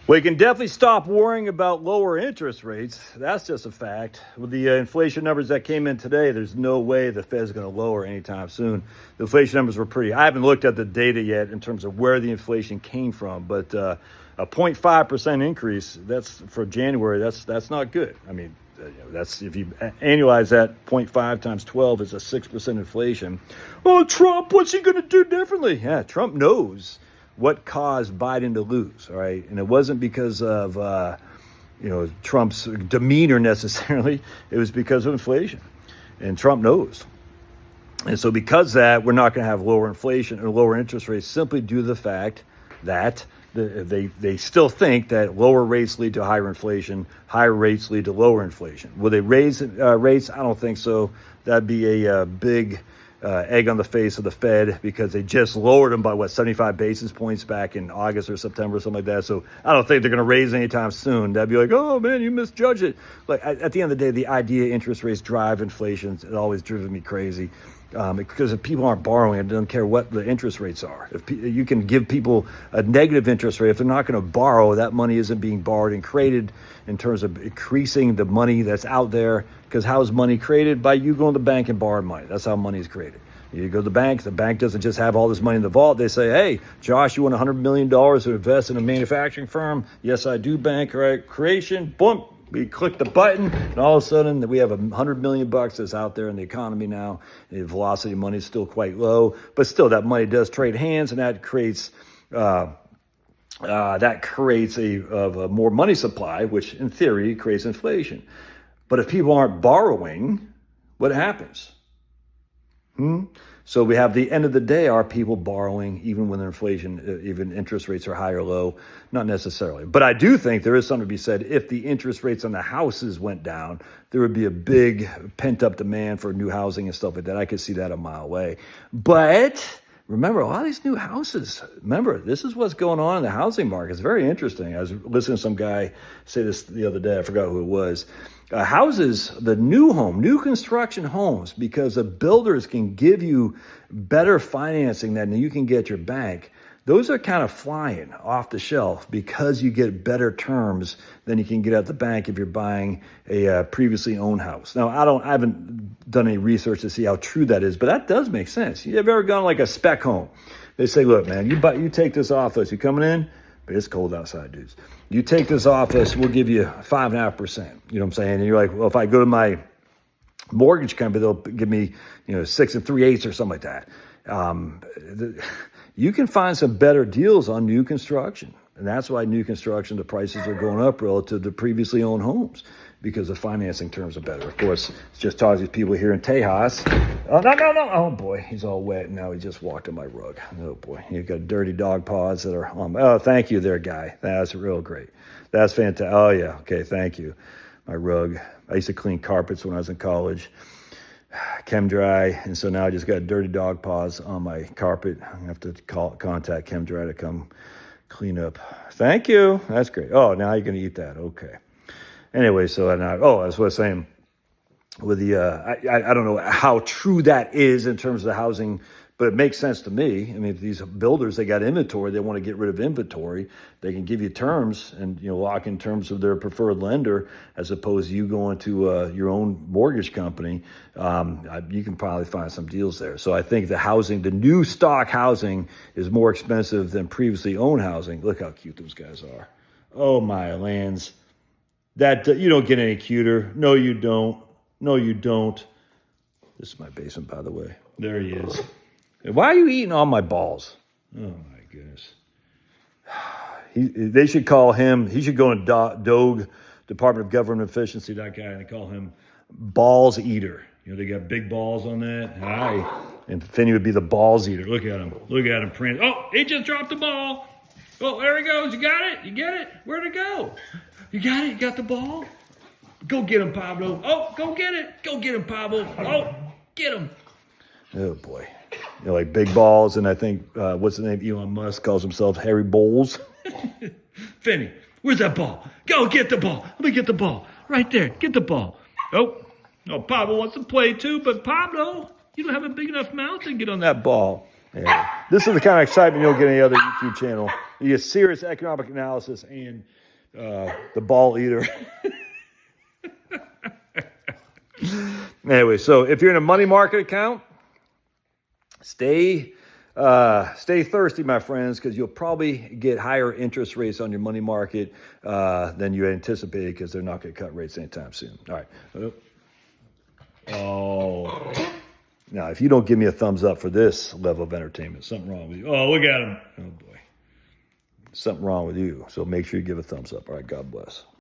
Well, you can definitely stop worrying about lower interest rates. That's just a fact. With the inflation numbers that came in today, there's no way the Fed's going to lower anytime soon. The inflation numbers were pretty. I haven't looked at the data yet in terms of where the inflation came from, but a 0.5% increase, that's for January. That's not good. I mean, that's if you annualize that 0.5 times 12 is a 6% inflation. Oh, Trump, what's he going to do differently? Yeah, Trump knows what caused Biden to lose, all right? And it wasn't because of, Trump's demeanor necessarily. It was because of inflation. And Trump knows. And so because of that, we're not going to have lower inflation or lower interest rates simply due to the fact that they still think that lower rates lead to higher inflation, higher rates lead to lower inflation. Will they raise rates? I don't think so. That'd be a big egg on the face of the Fed because they just lowered them by 75 basis points back in August or September, something like that. So I don't think they're going to raise anytime soon. That'd be like, oh man, you misjudged it. Like at the end of the day, the idea interest rates drive inflation. It's always driven me crazy. Because if people aren't borrowing, it doesn't care what the interest rates are. If you can give people a negative interest rate, if they're not going to borrow, that money isn't being borrowed and created in terms of increasing the money that's out there. Because how is money created? By you going to the bank and borrowing money. That's how money is created. You go to the bank doesn't just have all this money in the vault. They say, hey, Josh, you want $100 million to invest in a manufacturing firm? Yes, I do, bank, right? Creation, boom. We click the button, and all of a sudden we have $100 million that's out there in the economy now. The velocity of money is still quite low, but still that money does trade hands, and that creates a more money supply, which in theory creates inflation. But if people aren't borrowing, what happens? So we have the end of the day, are people borrowing even when inflation, even interest rates are high or low? Not necessarily. But I do think there is something to be said. If the interest rates on the houses went down, there would be a big pent up demand for new housing and stuff like that. I could see that a mile away. But remember, a lot of these new houses, this is what's going on in the housing market. It's very interesting. I was listening to some guy say this the other day. I forgot who it was. Houses, the new construction homes, because the builders can give you better financing than you can get at your bank. Those are kind of flying off the shelf because you get better terms than you can get at the bank if you're buying a previously owned house. Now, I haven't done any research to see how true that is, but that does make sense. You ever gone like a spec home? They say, look, man, you take this office. You coming in? But it's cold outside, dudes. You take this office, we'll give you 5.5%. You know what I'm saying? And you're like, well, if I go to my mortgage company, they'll give me, 6 3/8 or something like that. You can find some better deals on new construction. And that's why new construction, the prices are going up relative to previously owned homes because the financing terms are better. Of course, it's just talking to these people here in Tejas. Oh, no. Oh, boy, he's all wet. Now he just walked on my rug. Oh, boy. You've got dirty dog paws that are on my... Oh, thank you there, guy. That's real great. That's fantastic. Oh, yeah. Okay, thank you. My rug. I used to clean carpets when I was in college. Chem Dry, and so now I just got dirty dog paws on my carpet. I'm going to have to contact Chem Dry to come clean up. Thank you. That's great. Oh, now you're going to eat that. Okay. Anyway, so that's what I was saying. With the, I don't know how true that is in terms of the housing, but it makes sense to me. I mean, if these builders, they got inventory, they want to get rid of inventory, they can give you terms and, lock in terms of their preferred lender as opposed to you going to your own mortgage company. You can probably find some deals there. So I think the new stock housing is more expensive than previously owned housing. Look how cute those guys are. Oh, my lands. That you don't get any cuter. No, you don't. No, you don't. This is my basement, by the way. There he is. Why are you eating all my balls? Oh, my goodness. They should call him, he should go in DOG, Department of Government Efficiency, that guy, and they call him Balls Eater. They got big balls on that. Hi. And Finney would be the balls eater. Look at him. Look at him prance. Oh, he just dropped the ball. Oh, there he goes. You got it? You get it? Where'd it go? You got it? You got the ball? Go get him, Pablo. Oh, go get it. Go get him, Pablo. Oh, get him. Oh, boy. Like big balls, and I think, what's the name? Elon Musk calls himself Harry Bowles. Finney, where's that ball? Go get the ball. Let me get the ball. Right there. Get the ball. Oh, Pablo wants to play too, but Pablo, you don't have a big enough mouth to get on that ball. Yeah. This is the kind of excitement you don't get any other YouTube channel. You get serious economic analysis and the ball eater. Anyway, so if you're in a money market account, stay thirsty, my friends, because you'll probably get higher interest rates on your money market than you anticipated, because they're not going to cut rates anytime soon. All right. Oh. Now, if you don't give me a thumbs up for this level of entertainment, something wrong with you. Oh, look at him. Oh, boy. Something wrong with you. So make sure you give a thumbs up. All right. God bless.